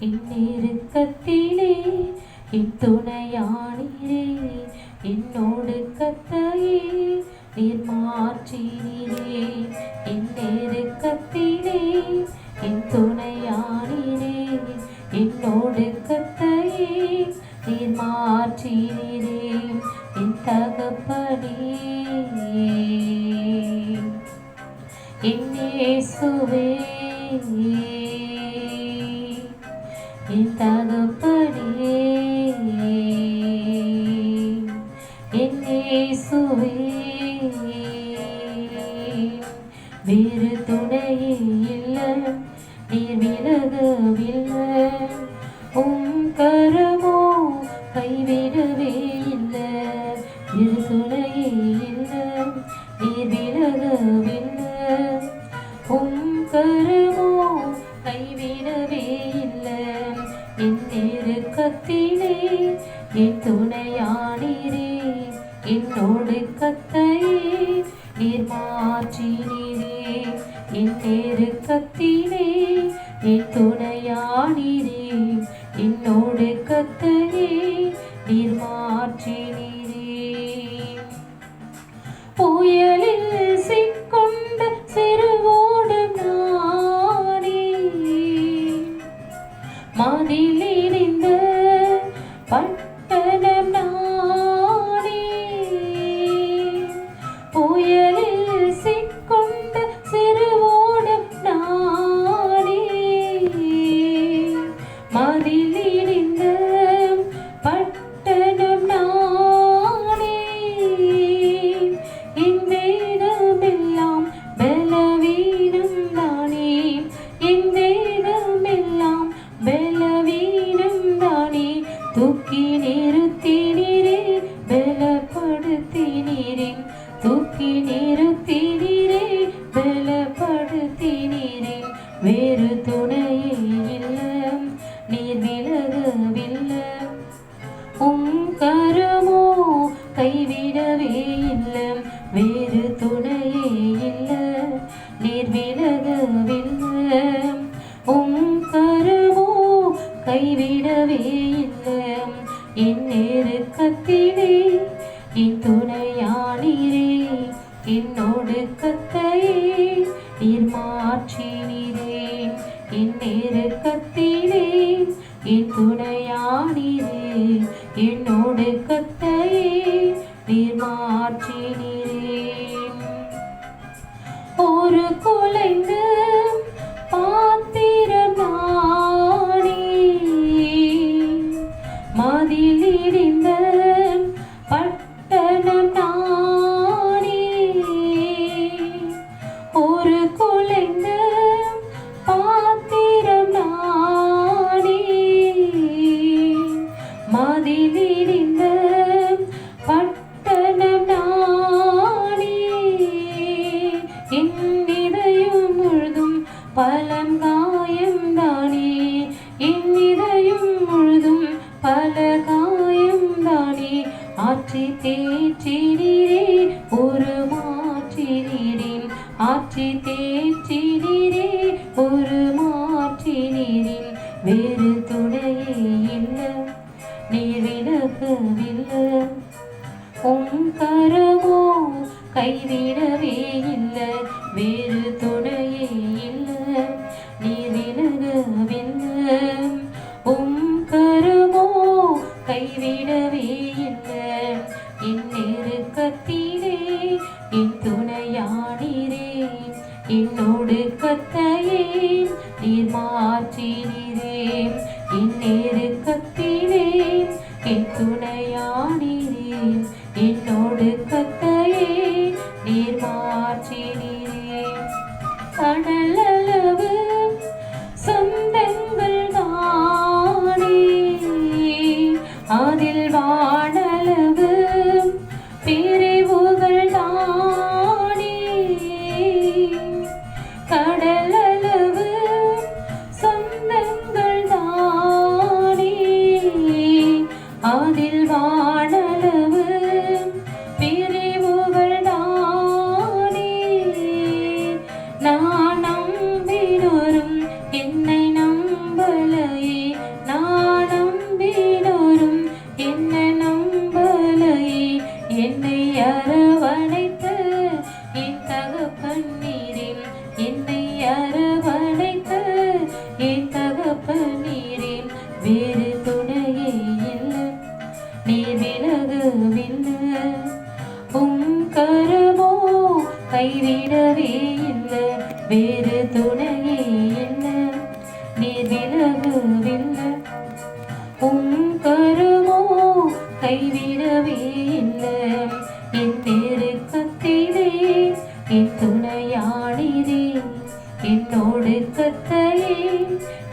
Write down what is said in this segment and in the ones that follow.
இந்நெருக்கத்திலே என் துணையானீரே, என்னோடு கத்தையே நீர் மாற்றினீரே. இந்நெருக்கத்திலே என் துணையானீரே, என்னோடு கத்தையே நீர் மாற்றினீரே. என் தகப்பனே என் இயேசுவே, என் தகப்பனே என் இயேசுவே, வேறு துணையே இல்லை, நீர் விலகவில்லை. கரமோ கைவிடவே இல்லை, வேறு துணையே இல்லை, நீர் விலகவில்லை. கரமோ கைவிடவே இல்லை. என் நெருக்கத்திலே என் துணையானீரே, என்னோடு கத்தையே நீர் மாற்றினீரே. என் நெருக்கத்திலே என் துணையானீரே, என்னோடு கத்தையே நீர் மாற்றினீரே. புயலில் சிக்கொண்ட சிறுவோடும் நானே, மதிலிருந்த பட்டணம் நானே. புயலில் சிக்கொண்ட சிறுவோடும் நானே, மதிலிருந்த பட்டணம் நானே. என் வேதமெல்லாம் பலவீனம் தானே, என் வேதமெல்லாம் பலவீனம் தானே. தூக்கி நிறுத்தினீரே, பலப்படுத்தினீரே, தூக்கி நிறுத்தினீரே, பலப்படுத்தினீரே. வேறு துணையே இல்லை, நீர் விலகவில்லை. கரமோ கைவிடவே இல்லை, வேறு துணையே இல்லை, நீர் விலகவில்லை. கரமோ கைவிடவே இல்லை. என் நெருக்கத்திலே என் துணையானீரே, என்னோடு கத்தையே நீர் மாற்றினீரே. என் நெருக்கத்திலே என் துணையானீரே, என்னோடு கத்தையே நீர் மாற்றினீரே. ஒரு குலைந்த பாத்திரம் நானே, மதிலிருந்த பட்டணம் நானே. ஒரு குலைந்த பாத்திரம் நானே, மதிலிருந்த பட்டணம் நானே. என் இதயம் முழுதும் பலங்காயம் தானே, என் இதயம் முழுதும் பல காயம் தானே. ஆற்றி தேற்றினீரே, ஒரு மாற்றினீரே, ஆற்றி தேற்றினீரே, ஒரு மாற்றினீரே. வேறு துணையே இல்லை, நீர் விலகவில்லை. கரமோ கைவிடவே இல்லை, வேறு துணையே இல்லை, நீர் விலகவில்லை. கரமோ கைவிடவே இல்லை. என் நெருக்கத்திலே என் துணையானீரே, என்னோடு கத்தையே நீர் மாற்றினீரே. என் நெருக்கத்திலே என் துணையானீரே, என்னோடு கத்தையே நீர் மாற்றினீரே. கடலளவு சொந்தங்கள் தானே, அதில் வானளவு பிரிவுகள் தானே. கடலளவு சொந்தங்கள் தானே, அதில் வானளவு பிரிவுகள் தானே. நான் நம்பினோரும் என்னை நம்பலையே,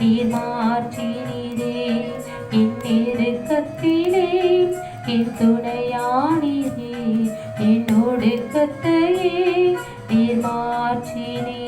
நீர் மாற்றினீரே என் நெருக்கத்திலே என் துணையானீரே என் ஒடுக்கத்தையே நீர் மாற்றினீரே